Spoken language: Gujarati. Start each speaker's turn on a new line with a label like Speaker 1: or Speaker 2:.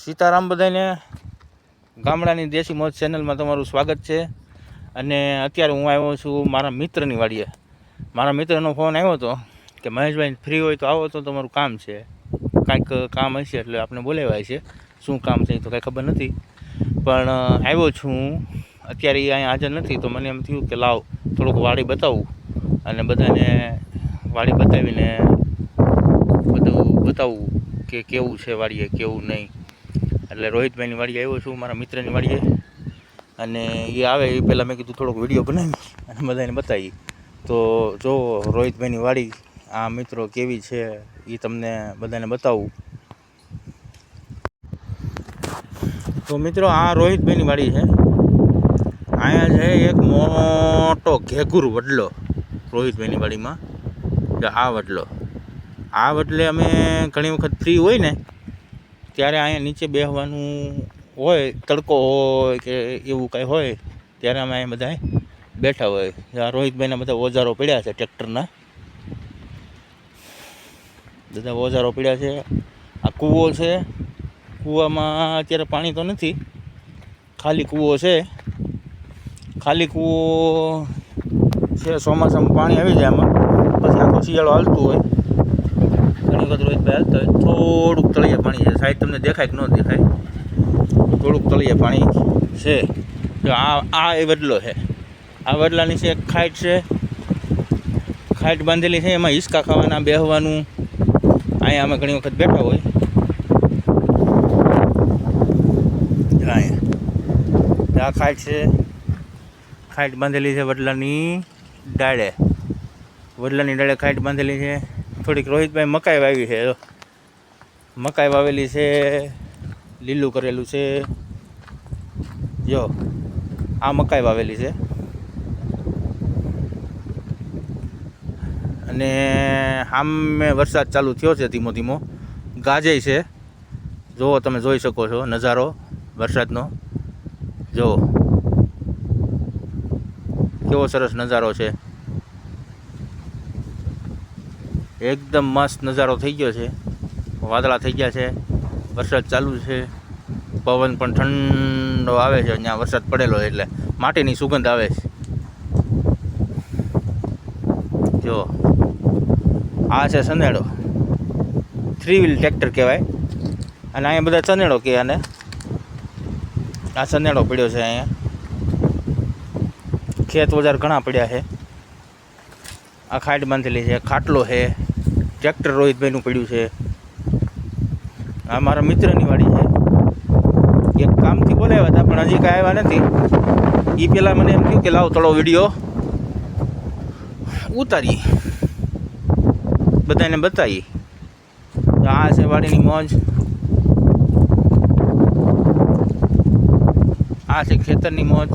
Speaker 1: સીતારામ બધાને ગામડાની દેશી મોજ ચેનલમાં તમારું સ્વાગત છે। અને અત્યારે હું આવ્યો છું મારા મિત્રની વાડીએ। મારા મિત્રનો ફોન આવ્યો હતો કે મહેશભાઈ ફ્રી હોય તો આવો, તો તમારું કામ છે, કાંઈક કામ હશે એટલે આપણે બોલાવ્યા છે। શું કામ છે એ તો કાંઈ ખબર નથી, પણ આવ્યો છું અત્યારે। એ અહીંયા હાજર નથી તો મને એમ થયું કે લાવ થોડુંક વાડી બતાવું અને બધાને વાડી બતાવીને બધું બતાવું કે કેવું છે વાડીએ કેવું નહીં। એટલે રોહિતભાઈની વાડીએ આવ્યો છું, મારા મિત્રની વાડીએ। અને એ આવે એ પહેલાં મેં કીધું થોડોક વિડીયો બનાવી અને બધાને બતાવી। તો જો રોહિતભાઈની વાડી આ મિત્રો કેવી છે એ તમને બધાને બતાવું। તો મિત્રો આ રોહિતભાઈની વાડી છે। અહીંયા છે એક મોટો ઘેઘુર વડલો રોહિતભાઈની વાડીમાં, કે આ વડલે અમે ઘણી વખત ફ્રી હોય ને ત્યારે અહીંયા નીચે બેસવાનું હોય, તડકો હોય કે એવું કાંઈ હોય ત્યારે અમે અહીંયા બધા બેઠા હોય। આ રોહિતભાઈના બધા ઓજારો પડ્યા છે, ટ્રેક્ટરના બધા ઓજારો પડ્યા છે। આ કૂવો છે, કૂવામાં અત્યારે પાણી તો નથી, ખાલી કૂવો છે। ખાલી કૂવો છે, ચોમાસામાં પાણી આવી જાય આમાં, પછી આખો શિયાળો હાલતું હોય। ઘણી વખત રોહિતભાઈ હાલતા હોય। થોડુંક તળિયે પાણી છે, સાઈડ તમને દેખાય કે ન દેખાય, થોડુંક તળિયે પાણી છે। જો આ એ વડલો છે, આ વડલાની છે એક ખાઈટ છે, ખાઈટ બાંધેલી છે, એમાં હિંચકા ખાવાના બેસવાનું। અહીંયા અમે ઘણી વખત બેઠા હોય। અહીંયા આ ખાઈટ છે, ખાઈટ બાંધેલી છે વડલાની ડાળે, ખાઈટ બાંધેલી છે। થોડીક રોહિતભાઈ મકાઈ વાવી છે, મકાઈ વાવેલી છે, લીલું કરેલું છે। જો આ મકાઈ વાવેલી છે, અને સામે વરસાદ ચાલુ થયો છે ધીમો ધીમો, ગાજે છે। જુઓ તમે જોઈ શકો છો નજારો વરસાદનો, જુઓ કેવો સરસ નજારો છે, એકદમ મસ્ત નજારો થઈ ગયો છે। વાદળા થઈ ગયા છે, વરસાદ ચાલુ છે, પવન પણ ઠંડો આવે છે। અહીંયા વરસાદ પડેલો એટલે માટીની સુગંધ આવે છે। જો આ છે સનેડો, 3 વ્હીલ ટ્રેક્ટર કહેવાય, અને અહીંયા બધા સનેડો કહે આને। આ સનેડો પડ્યો છે અહીંયા, ખેત ઓજાર ઘણા પડ્યા છે। આ ખાટ બાંધેલી છે, ખાટલો છે, ટ્રેક્ટર રોહિતભાઈનું પડ્યું છે। આ મારા મિત્રની વાડી છે, એક કામથી બોલાવ્યા હતા પણ હજી કાંઈ આવ્યા નથી। એ પહેલાં મને એમ કહ્યું કે લાવ થોડો વિડીયો ઉતારી બધાને બતાવી। આ છે વાડીની મોજ, આ છે ખેતરની મોજ।